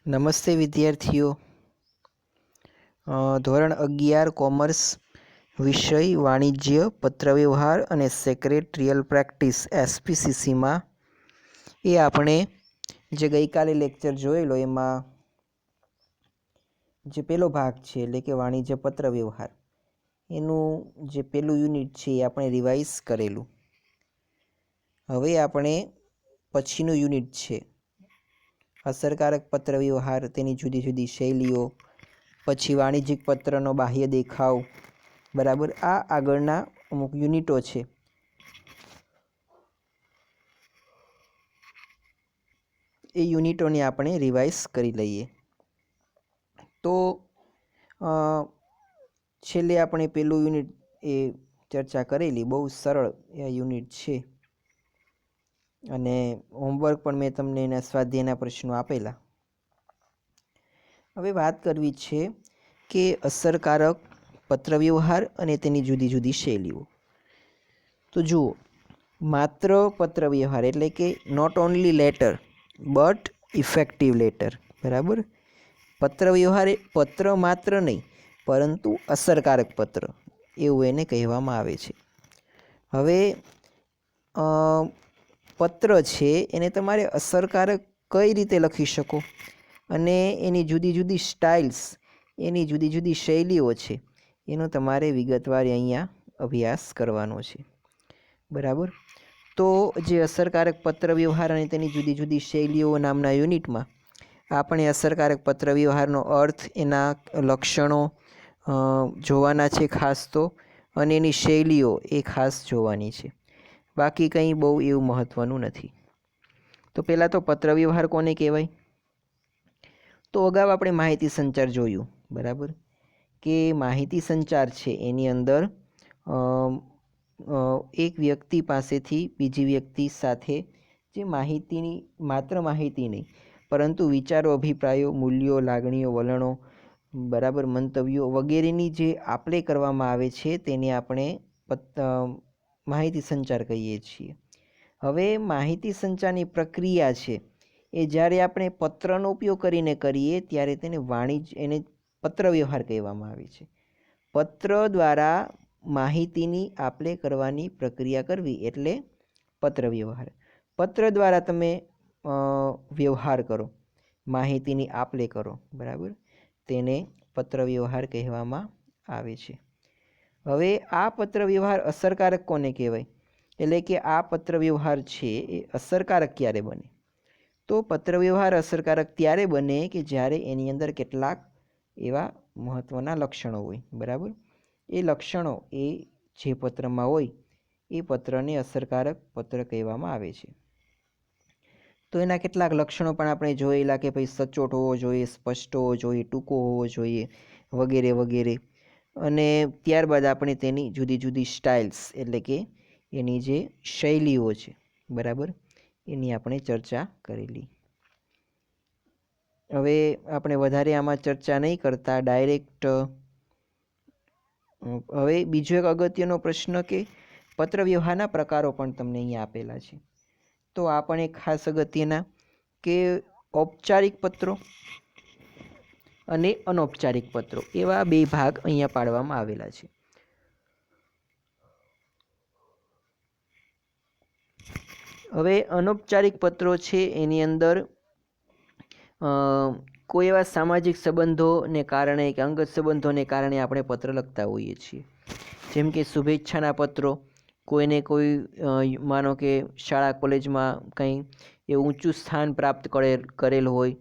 નમસ્તે વિદ્યાર્થીઓ. ધોરણ 11 કોમર્સ વિષય વાણિજ્ય પત્રવ્યવહાર અને સેક્રેટરીયલ પ્રેક્ટિસ SPCCમાં આપણે જે ગઈકાલે લેક્ચર જોયેલો એમાં જે પહેલો ભાગ છે એટલે કે વાણિજ્ય પત્રવ્યવહાર એનું જે પહેલું યુનિટ છે એ આપણે રિવાઇઝ કરેલું. હવે આપણે પછીનું યુનિટ છે અસરકારક પત્રવ્યવહાર, તેની જુદી જુદી શૈલીઓ, પછી વાણિજ્યિક પત્રનો બાહ્ય દેખાવ, બરાબર. આ આગળના અમુક યુનિટો છે. એ યુનિટોને આપણે રિવાઇઝ કરી લઈએ. તો છેલ્લે આપણે પહેલું યુનિટ એ ચર્ચા કરેલી, બહુ સરળ એ યુનિટ છે અને હોમવર્ક પણ મેં તમને એના સ્વાધ્યાયના પ્રશ્નો આપેલા. હવે વાત કરવી છે કે અસરકારક પત્રવ્યવહાર અને તેની જુદી જુદી શૈલીઓ. તો જુઓ, માત્ર પત્રવ્યવહાર એટલે કે not only letter but effective letter, બરાબર. પત્રવ્યવહાર એ પત્ર માત્ર નહીં પરંતુ અસરકારક પત્ર એવું એને કહેવામાં આવે છે. હવે પત્ર છે એને તમારે અસરકારક કઈ રીતે લખી શકો અને એની જુદી જુદી સ્ટાઇલ્સ, એની જુદી જુદી શૈલીઓ છે એનો તમારે વિગતવાર અહીંયા અભ્યાસ કરવાનો છે, બરાબર. તો જે અસરકારક પત્રવ્યવહાર અને તેની જુદી જુદી શૈલીઓ નામના યુનિટમાં આપણે અસરકારક પત્રવ્યવહારનો અર્થ, એના લક્ષણો જોવાના છે ખાસ તો, અને એની શૈલીઓ એ ખાસ જોવાની છે. બાકી કંઈ બહુ એવું મહત્ત્વનું નથી. તો પહેલાં તો પત્રવ્યવહાર કોને કહેવાય? તો અગાઉ આપણે માહિતી સંચાર જોયું, બરાબર, કે માહિતી સંચાર છે એની અંદર એક વ્યક્તિ પાસેથી બીજી વ્યક્તિ સાથે જે માહિતીની, માત્ર માહિતી નહીં પરંતુ વિચારો, અભિપ્રાયો, મૂલ્યો, લાગણીઓ, વલણો, બરાબર, મંતવ્યો વગેરેની જે આપલે કરવામાં આવે છે તેને આપણે માહિતી સંચાર કહીએ છીએ. હવે માહિતી સંચારની પ્રક્રિયા છે એ જ્યારે આપણે પત્રનો ઉપયોગ કરીને કરીએ ત્યારે તેને એને પત્રવ્યવહાર કહેવામાં આવે છે. પત્ર દ્વારા માહિતીની આપલે કરવાની પ્રક્રિયા કરવી એટલે પત્રવ્યવહાર. પત્ર દ્વારા તમે વ્યવહાર કરો, માહિતીની આપલે કરો, બરાબર, તેને પત્રવ્યવહાર કહેવામાં આવે છે. હવે આ પત્રવ્યવહાર અસરકારક કોને કહેવાય? એટલે કે આ પત્રવ્યવહાર છે એ અસરકારક ક્યારે બને? તો પત્રવ્યવહાર અસરકારક ત્યારે બને કે જ્યારે એની અંદર કેટલાક એવા મહત્ત્વના લક્ષણો હોય, બરાબર. એ લક્ષણો એ જે પત્રમાં હોય એ પત્રને અસરકારક પત્ર કહેવામાં આવે છે. તો એના કેટલાક લક્ષણો પણ આપણે જોયેલા કે ભાઈ સચોટ હોવો જોઈએ, સ્પષ્ટ હોવો જોઈએ, ટૂંકો હોવો જોઈએ, વગેરે વગેરે. અને ત્યારબાદ આપણે તેની જુદી જુદી સ્ટાઇલ્સ એટલે કે એની જે શૈલીઓ છે, બરાબર, એની આપણે ચર્ચા કરેલી. હવે આપણે વધારે આમાં ચર્ચા નહીં કરતા, ડાયરેક્ટ હવે બીજો એક અગત્યનો પ્રશ્ન કે પત્રવ્યવહારના પ્રકારો પણ તમને અહીંયા આપેલા છે. તો આ પણ એક ખાસ અગત્યના કે ઔપચારિક પત્રો અને અનૌપચારિક પત્રો એવા બે ભાગ અહીંયા પાડવામાં આવેલા છે. હવે અનૌપચારિક પત્રો છે એની અંદર કોઈ એવા સામાજિક સંબંધોને કારણે કે અંગત સંબંધોને કારણે આપણે પત્ર લખતા હોઈએ છીએ. જેમ કે શુભેચ્છાના પત્રો, કોઈને કોઈ માનો કે શાળા કોલેજમાં કંઈ એવું ઊંચું સ્થાન પ્રાપ્ત કરેલ હોય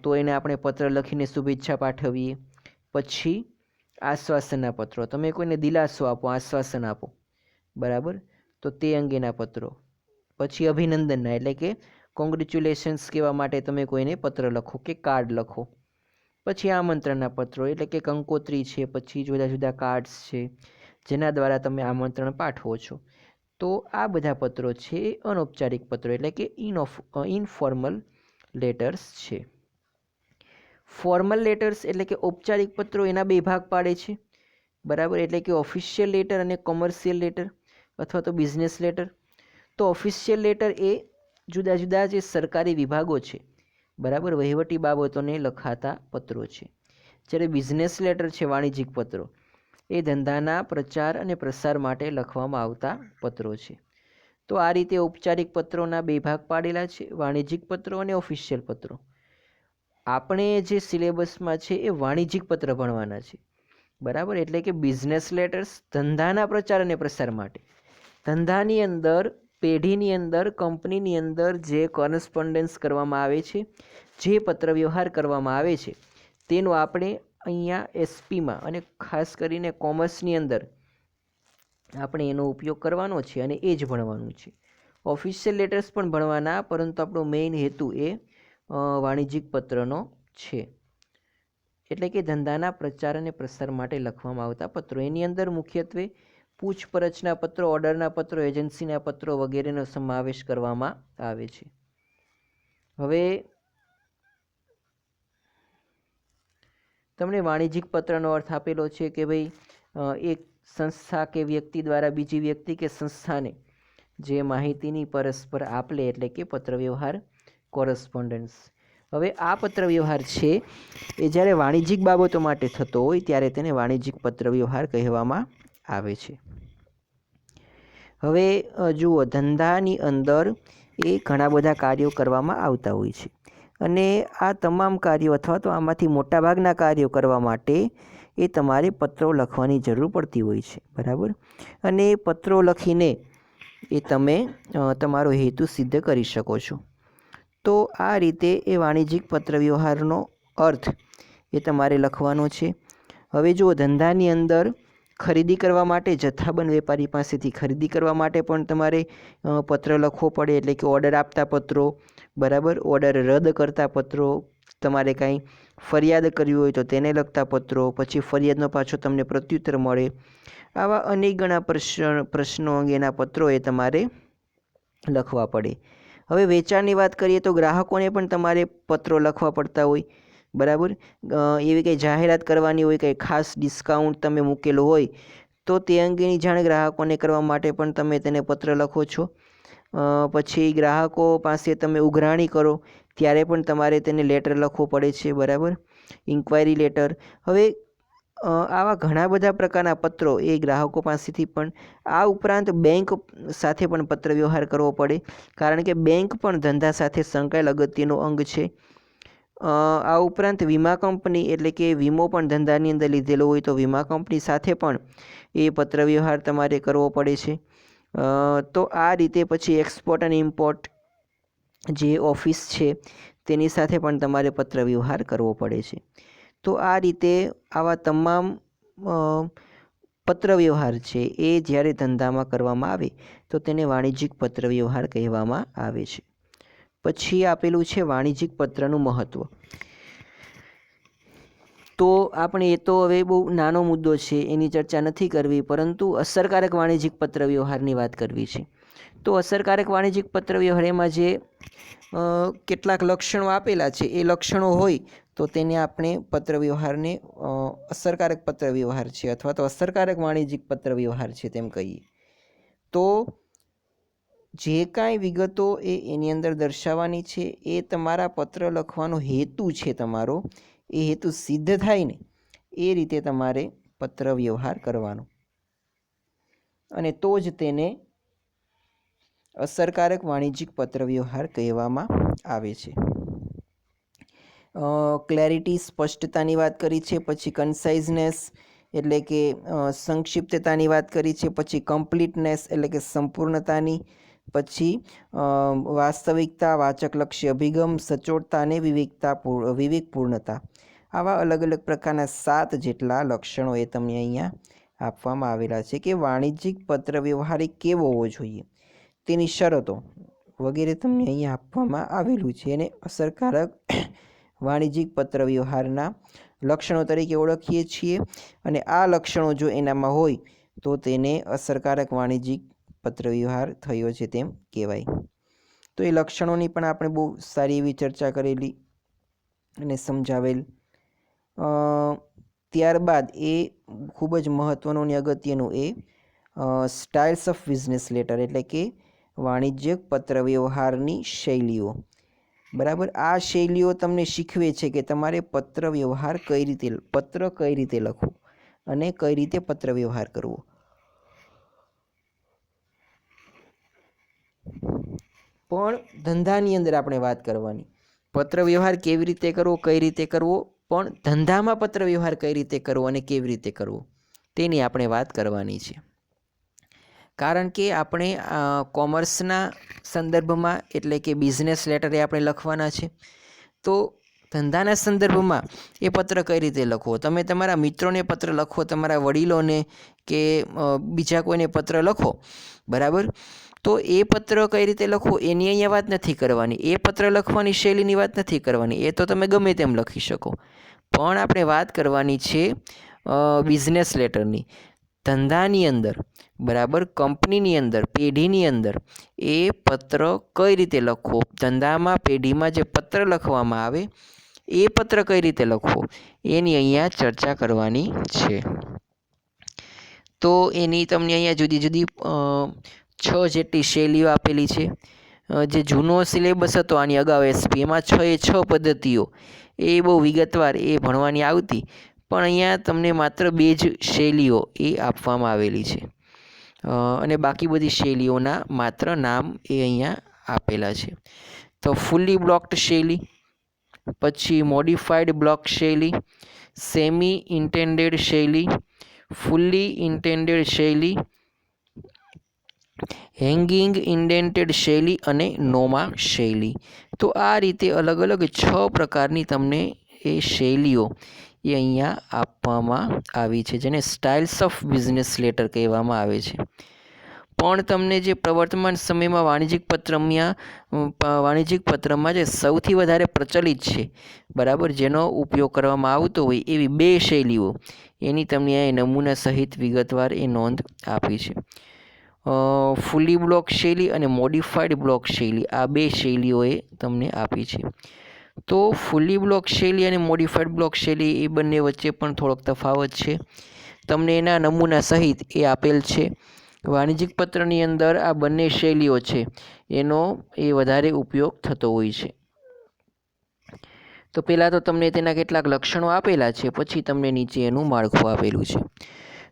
તો એને આપણે પત્ર લખીને શુભેચ્છા પાઠવીએ. પછી આશ્વાસનના પત્રો, તમે કોઈને દિલાસો આપો, આશ્વાસન આપો, બરાબર, તો તે અંગેના પત્રો. પછી અભિનંદનના એટલે કે કોંગ્રેચ્યુલેશન્સ કહેવા માટે તમે કોઈને પત્ર લખો કે કાર્ડ લખો. પછી આમંત્રણના પત્રો એટલે કે કંકોત્રી છે, પછી જુદા જુદા કાર્ડ્સ છે જેના દ્વારા તમે આમંત્રણ પાઠવો છો. તો આ બધા પત્રો છે એ અનૌપચારિક પત્રો એટલે કે ઇનફોર્મલ લેટર્સ છે. ફોર્મલ લેટર્સ એટલે કે ઔપચારિક પત્રો એના બે ભાગ પાડે છે, બરાબર, એટલે કે ઓફિશિયલ લેટર અને કોમર્શિયલ લેટર અથવા તો બિઝનેસ લેટર. તો ઓફિશિયલ લેટર એ જુદા જુદા જે સરકારી વિભાગો છે, બરાબર, વહીવટી બાબતોને લખાતા પત્રો છે. જ્યારે બિઝનેસ લેટર છે, વાણિજ્યિક પત્રો, એ ધંધાના પ્રચાર અને પ્રસાર માટે લખવામાં આવતા પત્રો છે. તો આ રીતે ઔપચારિક પત્રોના બે ભાગ પાડેલા છે, વાણિજ્યિક પત્રો અને ઓફિશિયલ પત્રો. આપણે જે સિલેબસમાં છે એ વાણિજ્યિક પત્ર ભણવાના છે, બરાબર. એટલે કે બિઝનેસ લેટર્સ ધંધાના પ્રચાર અને પ્રસાર માટે, ધંધાની અંદર, પેઢીની અંદર, કંપનીની અંદર જે કોરસ્પોન્ડન્સ કરવામાં આવે છે, જે પત્ર વ્યવહાર કરવામાં આવે છે, તેનો આપણે અહીંયા એસપીમાં અને ખાસ કરીને કોમર્સની અંદર આપણે એનો ઉપયોગ કરવાનો છે અને એ જ ભણવાનું છે. ઓફિશિયલ લેટર્સ પણ ભણવાના, પરંતુ આપણો મેઇન હેતુ એ વાણિજ્યિક પત્રનો છે. એટલે કે ધંધાના પ્રચાર અને પ્રસાર માટે લખવામાં આવતા પત્રો. એની અંદર મુખ્યત્વે પૂછપરછના પત્રો, ઓર્ડરના પત્રો, એજન્સીના પત્રો વગેરેનો સમાવેશ કરવામાં આવે છે. હવે તમને વાણિજ્યિક પત્રનો અર્થ આપેલો છે કે ભાઈ એક સંસ્થા કે વ્યક્તિ દ્વારા બીજી વ્યક્તિ કે સંસ્થાને જે માહિતીની પરસ્પર આપ-લે, એટલે કે પત્ર વ્યવહાર, કોરસ્પોન્ડન્સ. હવે આ પત્ર વ્યવહાર છે એ જ્યારે વાણિજ્યિક બાબતો માટે થતો હોય ત્યારે તેને વાણિજ્યિક પત્ર વ્યવહાર કહેવામાં આવે છે. હવે જુઓ, ધંધાની અંદર એ ઘણા બધા કાર્યો કરવામાં આવતા હોય છે અને આ તમામ કાર્યો અથવા તો આમાંથી મોટાભાગના કાર્યો કરવા માટે એ તમારે પત્રો લખવાની જરૂર પડતી હોય છે, બરાબર. અને એ પત્રો લખીને એ તમે તમારો હેતુ સિદ્ધ કરી શકો છો. તો આ રીતે એ વાણિજ્યિક પત્ર વ્યવહારનો અર્થ એ તમારે લખવાનો છે. હવે જુઓ, ધંધાની અંદર ખરીદી કરવા માટે, જથ્થાબંધ વેપારી પાસેથી ખરીદી કરવા માટે પણ તમારે પત્ર લખવો પડે, એટલે કે ઓર્ડર આપતા પત્રો, બરાબર. ઓર્ડર રદ કરતા પત્રો, તમારે કાંઈ ફરિયાદ કરવી હોય તો તેને લગતા પત્રો, પછી ફરિયાદનો પાછો તમને પ્રત્યુત્તર મળે, આવા અનેક ગણા પ્રશ્નો અંગેના પત્રો એ તમારે લખવા પડે. હવે વેચાણની વાત કરીએ તો ગ્રાહકોને પણ તમારે પત્રો લખવા પડતા હોય, બરાબર. એવી કંઈ જાહેરાત કરવાની હોય, કંઈ ખાસ ડિસ્કાઉન્ટ તમે મૂકેલો હોય તો તે અંગેની જાણ ગ્રાહકોને કરવા માટે પણ તમે તેને પત્ર લખો છો. પછી ગ્રાહકો પાસે તમે ઉઘરાણી કરો ત્યારે પણ તમારે તેને લેટર લખવો પડે છે, બરાબર, ઇન્ક્વાયરી લેટર. હવે આવા ઘણા બધા પ્રકારના પત્રો એ ગ્રાહકો પાસેથી પણ, આ ઉપરાંત બેંક સાથે પણ પત્ર વ્યવહાર કરવો પડે, કારણ કે બેંક પણ ધંધા સાથે સંકળાયેલ અગત્યનો અંગ છે. આ ઉપરાંત વીમા કંપની, એટલે કે વીમો પણ ધંધાની અંદર લીધેલો હોય તો વીમા કંપની સાથે પણ એ પત્ર વ્યવહાર તમારે કરવો પડે છે. તો આ રીતે પછી એક્સપોર્ટ અને ઇમ્પોર્ટ જે ઓફિસ છે તેની સાથે પણ તમારે પત્ર વ્યવહાર કરવો પડે છે. તો આ રીતે આવા તમામ પત્ર વ્યવહાર છે એ જ્યારે ધંધામાં કરવામાં આવે તો તેને વાણિજ્યિક પત્ર વ્યવહાર કહેવામાં આવે છે. પછી આપેલું છે વાણિજ્યિક પત્રનું મહત્ત્વ. તો આપણે એ તો હવે બહુ નાનો મુદ્દો છે, એની ચર્ચા નથી કરવી, પરંતુ અસરકારક વાણિજ્યિક પત્ર વ્યવહારની વાત કરવી છે. તો અસરકારક વાણિજ્યિક પત્ર વ્યવહાર એમાં જે કેટલાક લક્ષણો આપેલા છે એ લક્ષણો હોય તો તેને આપણે પત્ર વ્યવહારને અસરકારક પત્ર વ્યવહાર છે અથવા તો અસરકારક વાણિજ્યિક પત્ર વ્યવહાર છે તેમ કહીએ. તો જે કાંઈ વિગતો એની અંદર દર્શાવવાની છે એ તમારા પત્ર લખવાનો હેતુ છે, તમારો એ હેતુ સિદ્ધ થાય ને એ રીતે તમારે પત્ર વ્યવહાર કરવાનો, અને તો જ તેને અસરકારક વાણિજ્યિક પત્ર વ્યવહાર કહેવામાં આવે છે. ક્લેરિટી, સ્પષ્ટતાની વાત કરી છે. પછી કન્સાઇઝનેસ એટલે કે સંક્ષિપ્તતાની વાત કરી છે. પછી કમ્પ્લીટનેસ એટલે કે સંપૂર્ણતાની. પછી વાસ્તવિકતા, વાચકલક્ષી અભિગમ, સચોટતા અને વિવેકપૂર્ણતા. આવા અલગ અલગ પ્રકારના 7 જેટલા લક્ષણો એ તમને અહીંયા આપવામાં આવેલા છે કે વાણિજ્યિક પત્ર વ્યવહાર કેવો હોવો જોઈએ, તેની શરતો વગેરે તમને અહીંયા આપવામાં આવેલું છે. અને અસરકારક વાણિજ્યિક પત્ર વ્યવહારના લક્ષણો તરીકે ઓળખીએ છીએ, અને આ લક્ષણો જો એનામાં હોય તો તેને અસરકારક વાણિજ્યિક પત્ર વ્યવહાર થયો છે તેમ કહેવાય. તો એ લક્ષણોની પણ આપણે બહુ સારી એવી ચર્ચા કરેલી અને સમજાવેલ. ત્યારબાદ એ ખૂબ જ મહત્ત્વનું અને અગત્યનું એ સ્ટાઇલ્સ ઓફ બિઝનેસ લેટર એટલે કે વાણિજ્યિક પત્ર વ્યવહારની શૈલીઓ. બરાબર. આ શૈલીઓ તમને શીખવે છે કે તમારે પત્ર વ્યવહાર કઈ રીતે લખવું અને કઈ રીતે પત્ર વ્યવહાર કરવો. પણ ધંધાની અંદર આપણે વાત કરવાની, પત્ર વ્યવહાર કેવી રીતે કરવો, કઈ રીતે કરવો, પણ ધંધામાં પત્ર વ્યવહાર કઈ રીતે કરવો અને કેવી રીતે કરવો તેની આપણે વાત કરવાની છે. કારણ કે આપણે કોમર્સના સંદર્ભમાં એટલે કે બિઝનેસ લેટર એ આપણે લખવાના છે. તો ધંધાના સંદર્ભમાં એ પત્ર કઈ રીતે લખવો, તમે તમારા મિત્રોને પત્ર લખો, તમારા વડીલોને કે બીજા કોઈને પત્ર લખો, બરાબર. તો એ પત્ર કઈ રીતે લખવો એની અહીંયા વાત નથી કરવાની, એ પત્ર લખવાની શૈલીની વાત નથી કરવાની, એ તો તમે ગમે તેમ લખી શકો. પણ આપણે વાત કરવાની છે બિઝનેસ લેટરની. ધંધાની અંદર, બરાબર, કંપનીની અંદર, પેઢીની અંદર એ પત્ર કઈ રીતે લખવો, ધંધામાં પેઢીમાં જે પત્ર લખવામાં આવે એ પત્ર કઈ રીતે લખવો એની અહીંયા ચર્ચા કરવાની છે. તો એની તમને અહીંયા જુદી જુદી 6 જેટલી શૈલીઓ આપેલી છે. જે જૂનો સિલેબસ હતો આની અગાઉ એસપી, એમાં 6 પદ્ધતિઓ એ બહુ વિગતવાર એ ભણવાની આવતી, પણ અહીંયા તમને માત્ર 2 જ શૈલીઓ એ આપવામાં આવેલી છે અને બાકી બધી શૈલીઓના માત્ર નામ એ અહીંયા આપેલા છે. તો ફૂલી બ્લોક્ડ શૈલી, પછી મોડિફાઈડ બ્લોક શૈલી, સેમી ઇન્ટેન્ડેડ શૈલી, ફૂલી ઇન્ટેન્ડેડ શૈલી, હેંગિંગ ઇન્ડેન્ટેડ શૈલી અને નોમા શૈલી. તો આ રીતે અલગ અલગ 6 પ્રકારની તમને એ શૈલીઓ એ અહીંયા આપવામાં આવી છે, જેને સ્ટાઇલ્સ ઓફ બિઝનેસ લેટર કહેવામાં આવે છે. પણ તમને જે પ્રવર્તમાન સમયમાં વાણિજ્યિક પત્રમાં જે સૌથી વધારે પ્રચલિત છે, બરાબર, જેનો ઉપયોગ કરવામાં આવતો હોય એવી 2 શૈલીઓ એની તમને અહીં નમૂના સહિત વિગતવાર એ નોંધ આપી છે. ફૂલી બ્લોક શૈલી અને મોડિફાઈડ બ્લોક શૈલી, આ 2 શૈલીઓએ તમને આપી છે. તો ફૂલી બ્લોક શૈલી અને મોડિફાઈડ બ્લોક શૈલી એ બંને વચ્ચે પણ થોડોક તફાવત છે, તમને એના નમૂના સહિત એ આપેલ છે. વાણિજ્યિક પત્રની અંદર આ બંને શૈલીઓ છે એનો એ વધારે ઉપયોગ થતો હોય છે. તો પહેલાં તો તમને તેના કેટલાક લક્ષણો આપેલા છે, પછી તમને નીચે એનું માળખું આપેલું છે.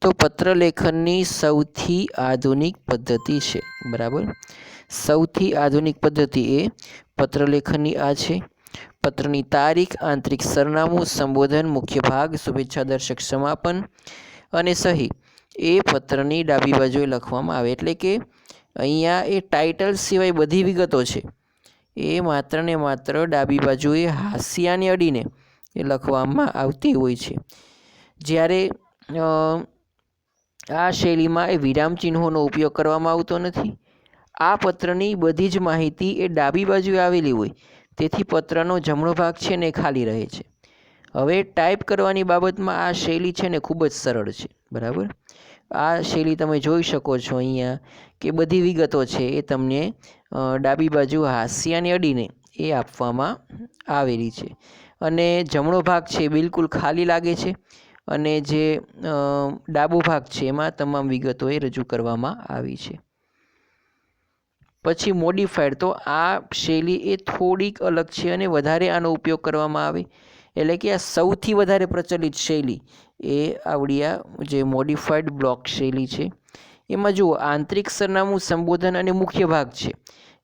તો પત્રલેખનની સૌથી આધુનિક પદ્ધતિ છે, બરાબર. સૌથી આધુનિક પદ્ધતિ એ પત્રલેખનની આ છે. પત્રની તારીખ, આંતરિક સરનામું, સંબોધન, મુખ્ય ભાગ, શુભેચ્છા દર્શક સમાપન અને સહી એ પત્રની ડાબી બાજુએ લખવામાં આવે. એટલે કે અહીંયા એ ટાઇટલ સિવાય બધી વિગતો છે એ માત્ર ને માત્ર ડાબી બાજુએ હાંસિયાને અડીને એ લખવામાં આવતી હોય છે. જ્યારે આ શૈલીમાં એ વિરામ ચિહ્નોનો ઉપયોગ કરવામાં આવતો નથી. આ પત્રની બધી જ માહિતી એ ડાબી બાજુએ આવેલી હોય, તેથી પત્રનો જમણો ભાગ છે ને ખાલી રહે છે. હવે ટાઈપ કરવાની બાબતમાં આ શૈલી છે ને ખૂબ જ સરળ છે, બરાબર. આ શૈલી તમે જોઈ શકો છો અહીંયા કે બધી વિગતો છે એ તમને ડાબી બાજુ હાંસિયાને અડીને એ આપવામાં આવેલી છે અને જમણો ભાગ છે બિલકુલ ખાલી લાગે છે અને જે ડાબો ભાગ છે એમાં તમામ વિગતો એ રજૂ કરવામાં આવી છે. પછી મોડિફાઈડ, તો આ શૈલી એ થોડીક અલગ છે અને વધારે આનો ઉપયોગ કરવામાં આવે, એટલે કે આ સૌથી વધારે પ્રચલિત શૈલી એ આવડિયા જે મોડિફાઈડ બ્લોક શૈલી છે. એમાં જુઓ, આંતરિક સરનામું, સંબોધન અને મુખ્ય ભાગ છે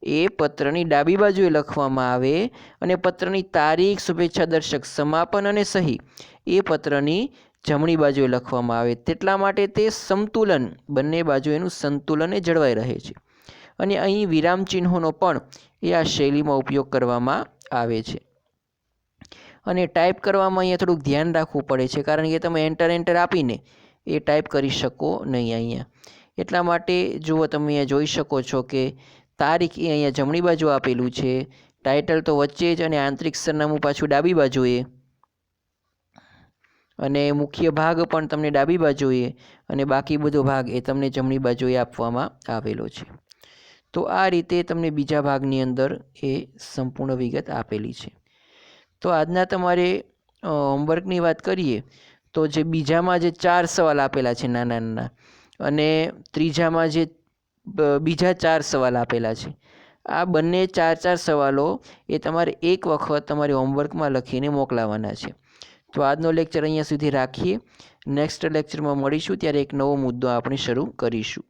એ પત્રની ડાબી બાજુએ લખવામાં આવે અને પત્રની તારીખ, શુભેચ્છા દર્શક સમાપન અને સહી એ પત્રની જમણી બાજુએ લખવામાં આવે. તેટલા માટે તે સમતુલન, બંને બાજુ એનું સંતુલન એ જળવાઈ રહે છે. અને અહીં વિરામ ચિહ્નોનો પણ એ આ શૈલીમાં ઉપયોગ કરવામાં આવે છે. અને ટાઈપ કરવામાં અહીંયા થોડુંક ધ્યાન રાખવું પડે છે, કારણ કે તમે એન્ટર આપીને એ ટાઈપ કરી શકો નહીં અહીંયા. એટલા માટે જુઓ, તમે અહીંયા જોઈ શકો છો કે તારીખ એ અહીંયા જમણી બાજુ આપેલું છે, ટાઇટલ તો વચ્ચે જ અને આંતરિક સરનામું પાછું ડાબી બાજુએ અને મુખ્ય ભાગ પણ તમને ડાબી બાજુએ અને બાકી બધો ભાગ એ તમને જમણી બાજુએ આપવામાં આવેલો છે. તો આ રીતે તમને બીજા ભાગની અંદર એ સંપૂર્ણ વિગત આપેલી છે. તો આજના તમારે હોમવર્કની વાત કરીએ તો જે બીજામાં જે 4 સવાલ આપેલા છે નાના નાના અને ત્રીજામાં જે બીજા 4 સવાલ આપેલા છે, આ બંને 4 સવાલો એ તમારે એક વખત તમારી હોમવર્કમાં લખીને મોકલાવવાના છે. તો આજનો લેક્ચર અહીંયા સુધી રાખીએ. નેક્સ્ટ લેક્ચરમાં મળીશું ત્યારે એક નવો મુદ્દો આપણે શરૂ કરીશું.